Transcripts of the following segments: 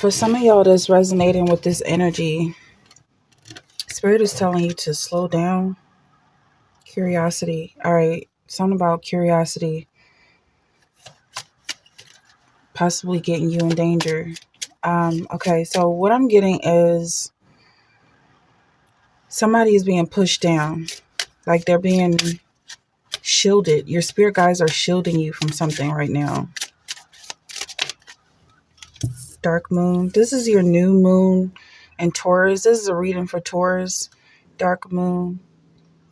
For some of y'all that's resonating with this energy, Spirit is telling you to slow down. Curiosity. All right. Something about curiosity possibly getting you in danger. Okay. So what I'm getting is somebody is being pushed down. Like they're being shielded. Your spirit guides are shielding you from something right now. Dark moon. This is your new moon and Taurus. This is a reading for Taurus. Dark moon.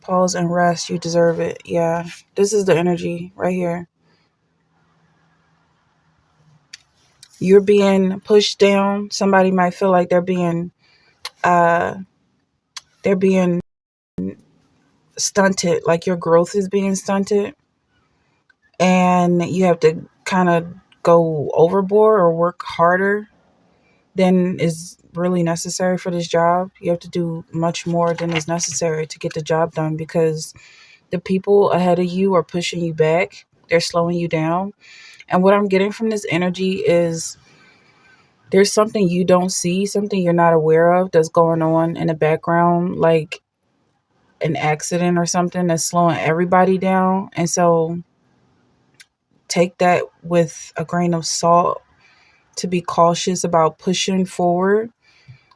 Pause and rest. You deserve it. Yeah. This is the energy right here. You're being pushed down. Somebody might feel like they're being stunted, like your growth is being stunted. And you have to kind of go overboard or work harder than is really necessary for this job. You have to do much more than is necessary to get the job done because the people ahead of you are pushing you back. They're slowing you down. And what I'm getting from this energy is there's something you don't see, something you're not aware of that's going on in the background, like an accident or something that's slowing everybody down. And so take that with a grain of salt to be cautious about pushing forward,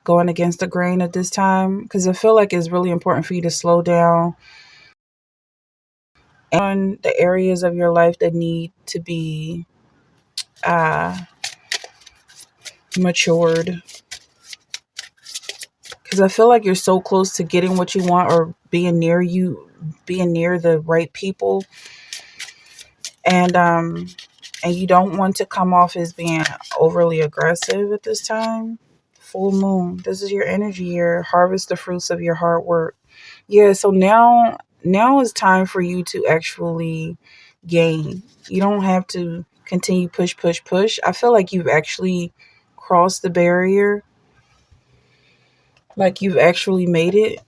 going against the grain at this time, because I feel like it's really important for you to slow down on the areas of your life that need to be matured. Because I feel like you're so close to getting what you want or being near the right people. And you don't want to come off as being overly aggressive at this time. Full moon. This is your energy year. Harvest the fruits of your hard work. Yeah, so now is time for you to actually gain. You don't have to continue push. I feel like you've actually crossed the barrier. Like you've actually made it.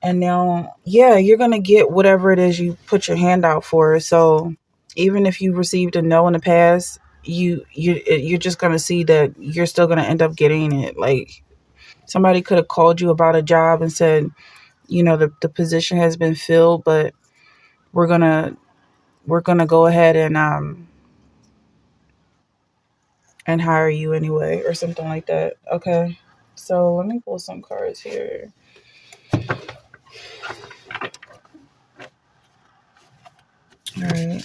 And now, yeah, you're going to get whatever it is you put your hand out for. So even if you received a no in the past, you're just going to see that you're still going to end up getting it. Like somebody could have called you about a job and said, the position has been filled, but we're going to go ahead and hire you anyway or something like that. Okay. So let me pull some cards here. All right.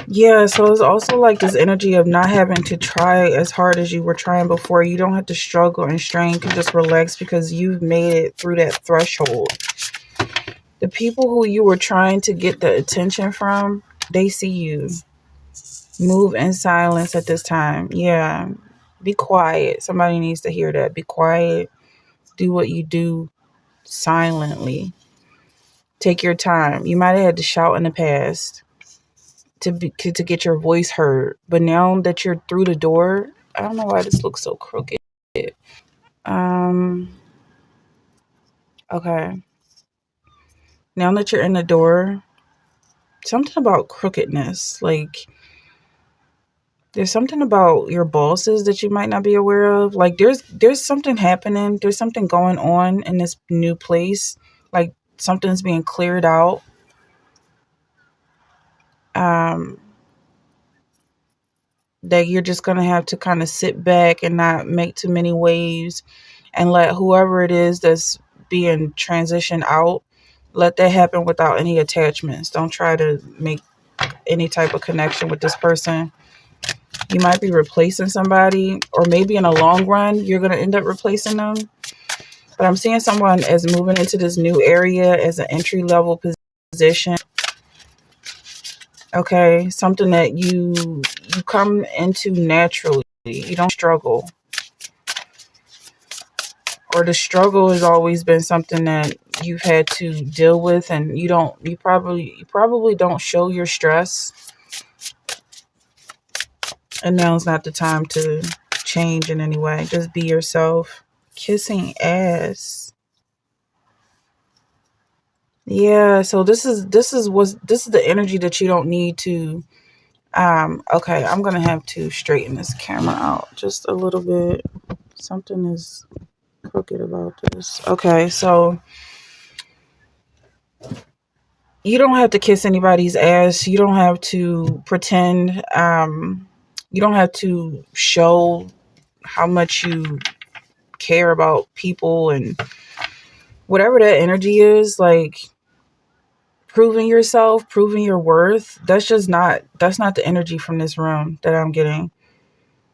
Yeah, so it's also like this energy of not having to try as hard as you were trying before. You don't have to struggle and strain. You can just relax because you've made it through that threshold. The people who you were trying to get the attention from, they see you. Move in silence at this time. Yeah. Be quiet. Somebody needs to hear that. Be quiet. Do what you do silently. Take your time. You might have had to shout in the past to get your voice heard. But now that you're through the door, I don't know why this looks so crooked. Um okay. Now that you're in the door, something about crookedness. Like there's something about your bosses that you might not be aware of. Like there's something happening. There's something going on in this new place. Like something's being cleared out. Um that you're just going to have to kind of sit back and not make too many waves and let whoever it is that's being transitioned out, let that happen without any attachments. Don't try to make any type of connection with this person. You might be replacing somebody, or maybe in the long run, you're going to end up replacing them. But I'm seeing someone as moving into this new area as an entry level position. Okay, something that you come into naturally. You don't struggle. Or the struggle has always been something that you've had to deal with, and you probably don't show your stress. And now's not the time to change in any way. Just be yourself. Kissing ass. Yeah, so this is the energy that you don't need to. Okay, I'm gonna have to straighten this camera out just a little bit. Something is crooked about this. Okay, so you don't have to kiss anybody's ass. You don't have to pretend. You don't have to show how much you care about people and whatever that energy is. Like proving yourself, proving your worth. That's not the energy from this room that I'm getting.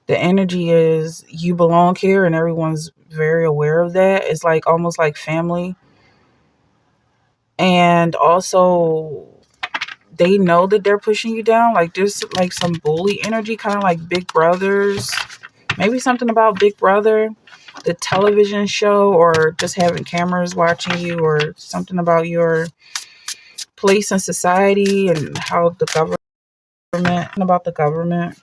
The energy is you belong here, and everyone's very aware of that. It's like almost like family, and also they know that they're pushing you down. Like there's like some bully energy, kind of like Big Brothers. Maybe something about Big Brother, the television show, or just having cameras watching you, or something about your place in society and how the government, about the government.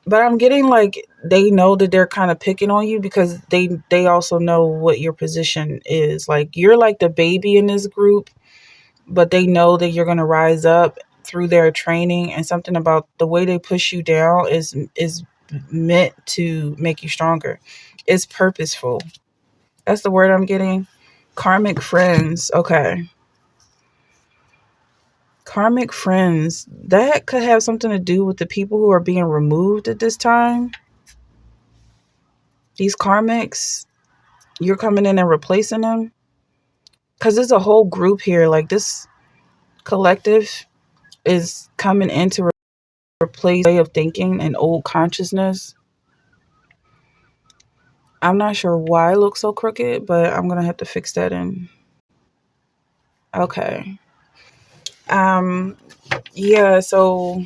But I'm getting like they know that they're kind of picking on you because they also know what your position is. Like you're like the baby in this group, but they know that you're going to rise up through their training, and something about the way they push you down is meant to make you stronger. It's purposeful. That's the word I'm getting. Karmic friends. Okay. Karmic friends. That could have something to do with the people who are being removed at this time. These karmics, you're coming in and replacing them. Because there's a whole group here. Like this collective is coming in to replace way of thinking and old consciousness. I'm not sure why it looks so crooked, but I'm gonna have to fix that in. Okay. Um yeah, so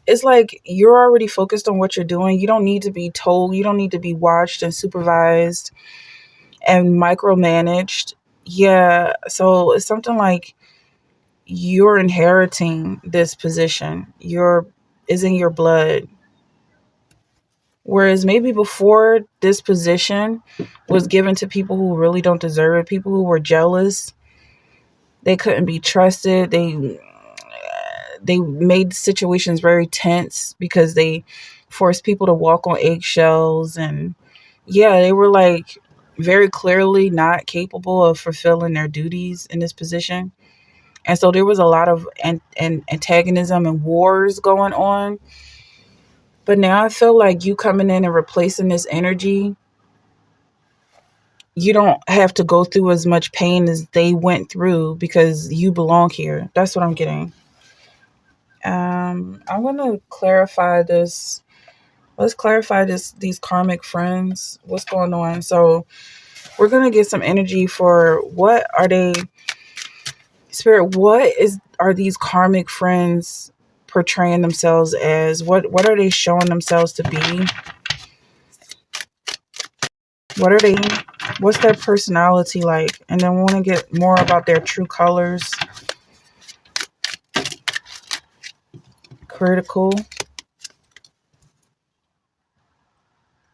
it's like you're already focused on what you're doing. You don't need to be told, you don't need to be watched and supervised and micromanaged. Yeah, so it's something like you're inheriting this position. You're is in your blood. Whereas maybe before this position was given to people who really don't deserve it, people who were jealous, they couldn't be trusted. They made situations very tense because they forced people to walk on eggshells, and yeah, they were like very clearly not capable of fulfilling their duties in this position. And so there was a lot of antagonism and wars going on. But now I feel like you coming in and replacing this energy, you don't have to go through as much pain as they went through because you belong here. That's what I'm getting. I'm gonna clarify this. Let's clarify these karmic friends. What's going on? So we're gonna get some energy for what are they, spirit, are these karmic friends portraying themselves as? What are they showing themselves to be? What are they, what's their personality like? And then we want to get more about their true colors. Critical.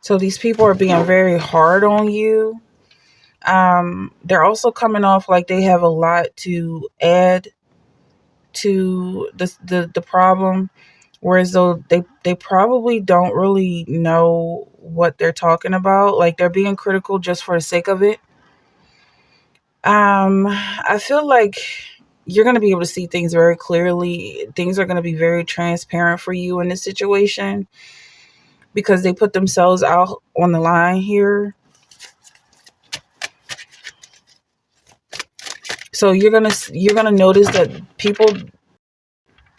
So these people are being very hard on you. They're also coming off like they have a lot to add to the problem, whereas though they probably don't really know what they're talking about. Like they're being critical just for the sake of it. I feel like you're going to be able to see things very clearly. Things are going to be very transparent for you in this situation because they put themselves out on the line here. So you're gonna notice that people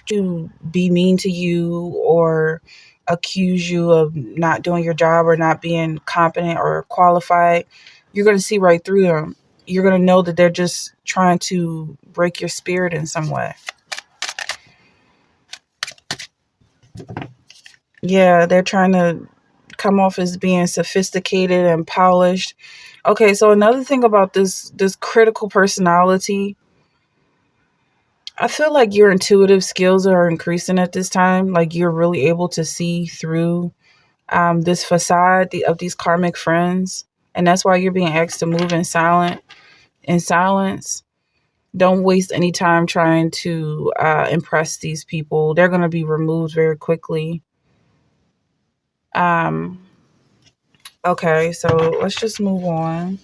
to be mean to you or accuse you of not doing your job or not being competent or qualified. You're gonna see right through them. You're gonna know that they're just trying to break your spirit in some way. Yeah, they're trying to come off as being sophisticated and polished. Okay, so another thing about this critical personality, I feel like your intuitive skills are increasing at this time. Like you're really able to see through this facade of these karmic friends, and that's why you're being asked to move in silent. in silence. Don't waste any time trying to impress these people. They're going to be removed very quickly. Okay, so let's just move on.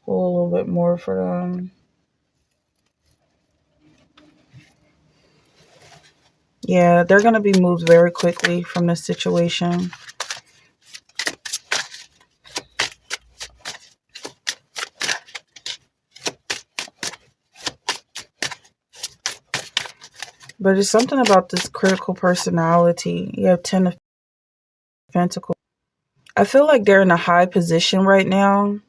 Pull a little bit more for them. Yeah, they're going to be moved very quickly from this situation. But it's something about this critical personality. You have 10 of Pentacles. I feel like they're in a high position right now.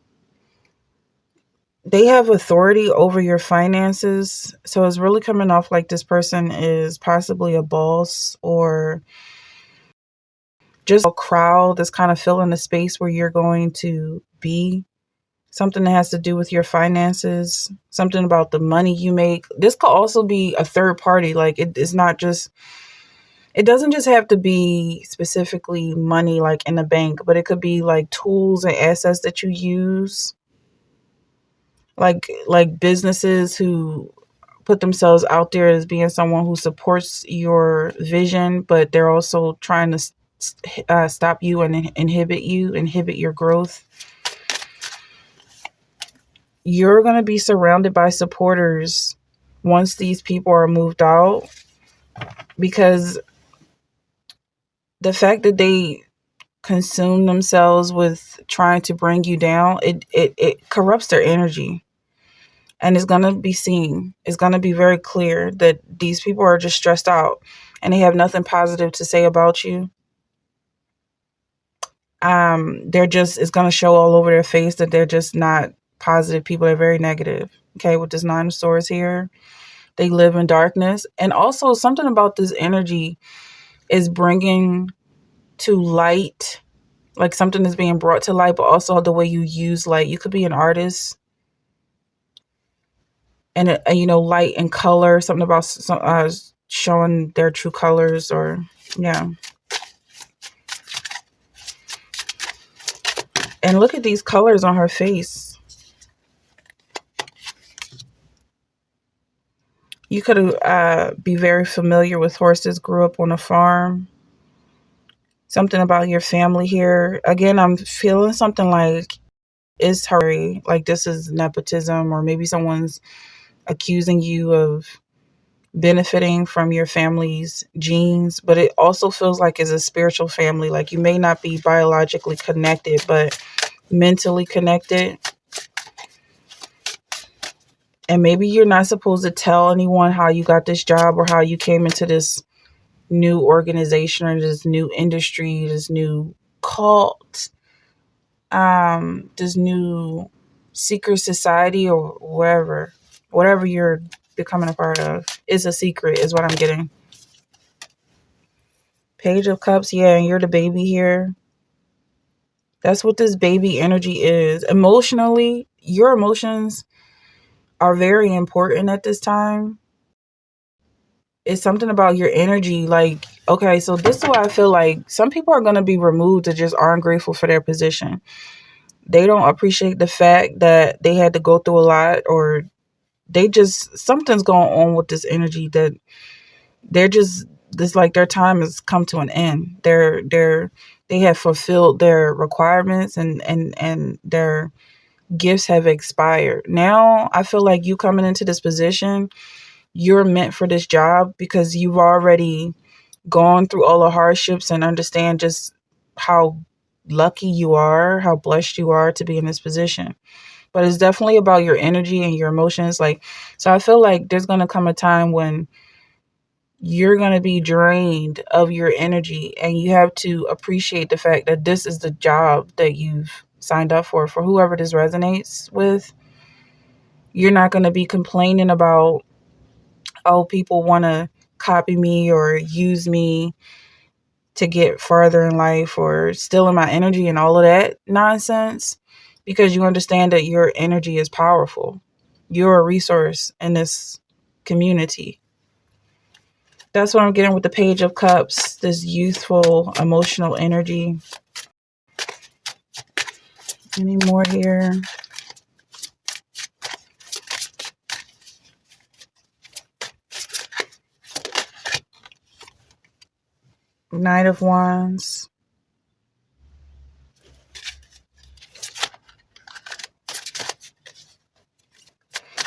They have authority over your finances. So it's really coming off like this person is possibly a boss or just a crowd that's kind of filling the space where you're going to be. Something that has to do with your finances, something about the money you make. This could also be a third party. Like it's not just, it doesn't just have to be specifically money like in the bank, but it could be like tools and assets that you use. Like businesses who put themselves out there as being someone who supports your vision, but they're also trying to stop you and inhibit your growth. You're going to be surrounded by supporters once these people are moved out, because the fact that they consume themselves with trying to bring you down, it corrupts their energy. And it's going to be seen. It's going to be very clear that these people are just stressed out and they have nothing positive to say about you. It's going to show all over their face that they're just not positive people. They're very negative. Okay, with this 9 of Swords here, they live in darkness. And also something about this energy is bringing to light, like something is being brought to light, but also the way you use light. You could be an artist, and light and color, something about showing their true colors, or yeah. And look at these colors on her face. You could be very familiar with horses, grew up on a farm. Something about your family here. Again, I'm feeling something like it's her, like this is nepotism, or maybe someone's accusing you of benefiting from your family's genes, but it also feels like it's a spiritual family. Like you may not be biologically connected, but mentally connected. And maybe you're not supposed to tell anyone how you got this job or how you came into this new organization or this new industry, this new cult, this new secret society, or whatever you're becoming a part of is a secret, is what I'm getting. Page of Cups, yeah, and you're the baby here. That's what this baby energy is. Emotionally, your emotions are very important at this time. It's something about your energy. Like, okay, so this is why I feel like some people are going to be removed that just aren't grateful for their position. They don't appreciate the fact that they had to go through a lot, or something's going on with this energy that they're just, this like their time has come to an end. They have fulfilled their requirements, and their gifts have expired. Now I feel like you coming into this position, you're meant for this job because you've already gone through all the hardships and understand just how lucky you are, how blessed you are to be in this position. But it's definitely about your energy and your emotions. Like, so I feel like there's going to come a time when you're going to be drained of your energy, and you have to appreciate the fact that this is the job that you've signed up for whoever this resonates with. You're not going to be complaining about, oh, people want to copy me or use me to get further in life or stealing my energy and all of that nonsense, because you understand that your energy is powerful. You're a resource in this community. That's what I'm getting with the Page of Cups, this youthful, emotional energy. Any more here? Knight of Wands.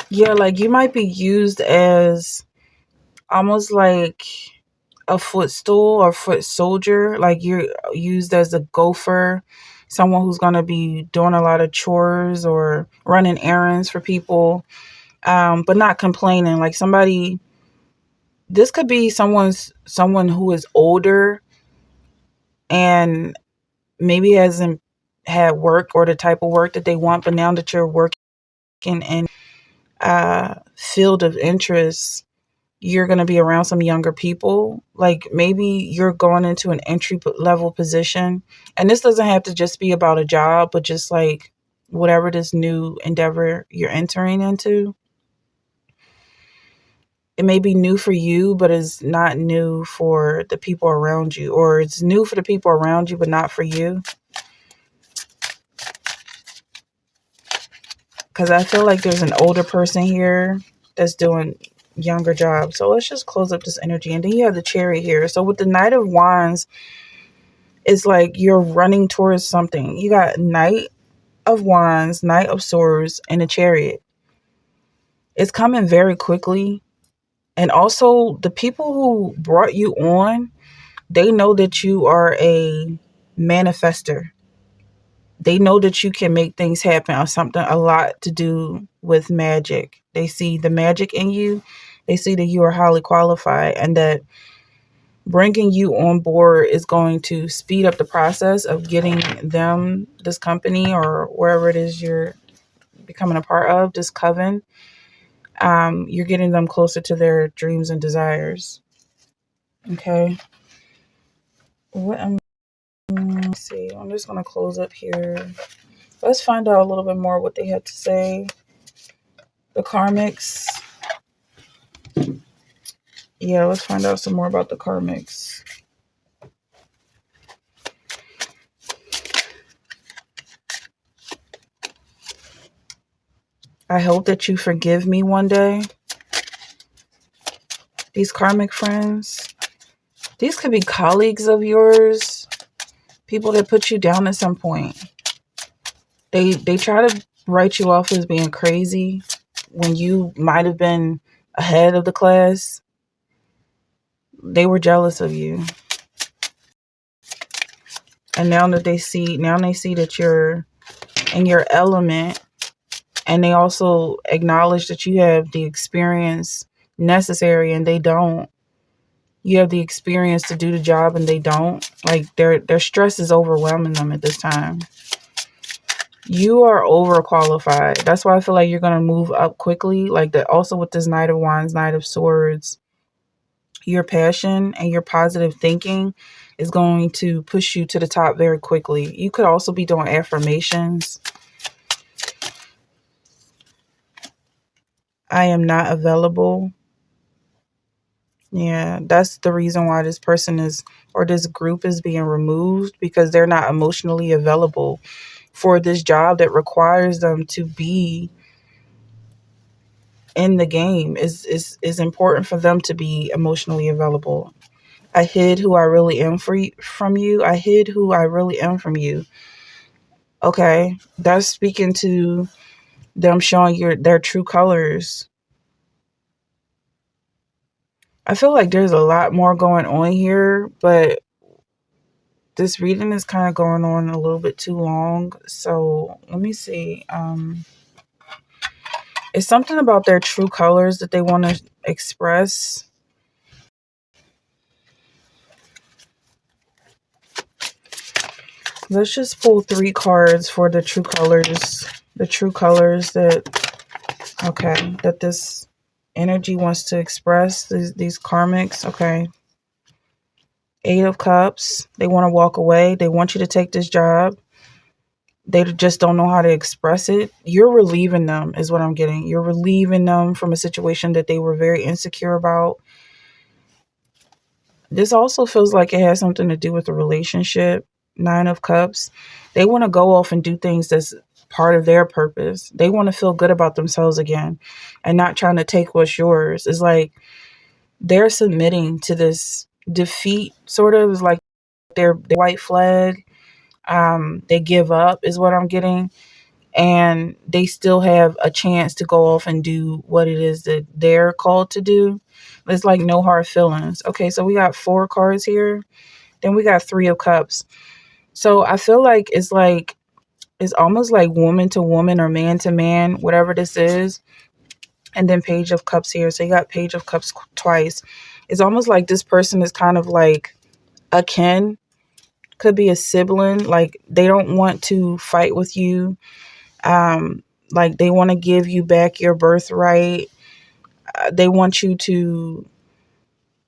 Yeah, like you might be used as almost like a footstool or foot soldier. Like you're used as a gopher, someone who's going to be doing a lot of chores or running errands for people, but not complaining. Like somebody, this could be someone who is older and maybe hasn't had work or the type of work that they want, but now that you're working in field of interest, you're going to be around some younger people. Like maybe you're going into an entry level position, and this doesn't have to just be about a job, but just like whatever this new endeavor you're entering into. It may be new for you, but it's not new for the people around you, or it's new for the people around you, but not for you. Because I feel like there's an older person here that's doing younger jobs. So let's just close up this energy. And then you have the Chariot here. So with the Knight of Wands, it's like you're running towards something. You got Knight of Wands, Knight of Swords, and the Chariot. It's coming very quickly. And also the people who brought you on, they know that you are a manifester. They know that you can make things happen, or something a lot to do with magic. They see the magic in you. They see that you are highly qualified, and that bringing you on board is going to speed up the process of getting them, this company or wherever it is you're becoming a part of, this coven. You're getting them closer to their dreams and desires. Okay. Let's see. I'm just going to close up here. Let's find out a little bit more what they had to say. The karmics. Yeah, let's find out some more about the karmics. I hope that you forgive me one day. These karmic friends. These could be colleagues of yours. People that put you down at some point. They try to write you off as being crazy when you might have been ahead of the class. They were jealous of you. And now they see that you're in your element, and they also acknowledge that you have the experience necessary and they don't. You have the experience to do the job and they don't. Like their stress is overwhelming them at this time. You are overqualified. That's why I feel like you're going to move up quickly. Like that. Also with this Knight of Wands, Knight of Swords, your passion and your positive thinking is going to push you to the top very quickly. You could also be doing affirmations. I am not available. Yeah, that's the reason why this person is, or this group is being removed, because they're not emotionally available for this job that requires them to be in the game. Is important for them to be emotionally available. I hid who I really am from you. I hid who I really am from you. Okay, that's speaking to them showing their true colors. I feel like there's a lot more going on here, but this reading is kind of going on a little bit too long. So let me see. It's something about their true colors that they want to express. Let's just pull 3 cards for the true colors. The true colors that this energy wants to express, these karmics. Okay. 8 of Cups. They want to walk away. They want you to take this job. They just don't know how to express it. You're relieving them is what I'm getting. You're relieving them from a situation that they were very insecure about. This also feels like it has something to do with the relationship. 9 of Cups. They want to go off and do things that's part of their purpose. They want to feel good about themselves again and not trying to take what's yours. It's like they're submitting to this defeat, sort of. It's like their white flag. They give up, is what I'm getting. And they still have a chance to go off and do what it is that they're called to do. It's like no hard feelings. Okay, so we got 4 cards here. Then we got 3 of Cups. So I feel like it's almost like woman to woman or man to man, whatever this is. And then Page of Cups here. So you got Page of Cups twice. It's almost like this person is kind of like a kin, could be a sibling. Like they don't want to fight with you. Like they want to give you back your birthright. They want you to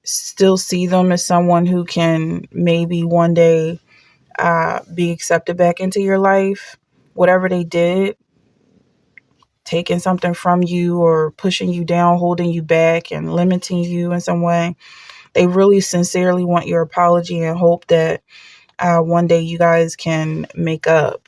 still see them as someone who can maybe one day be accepted back into your life. Whatever they did, taking something from you or pushing you down, holding you back and limiting you in some way, they really sincerely want your apology and hope that one day you guys can make up.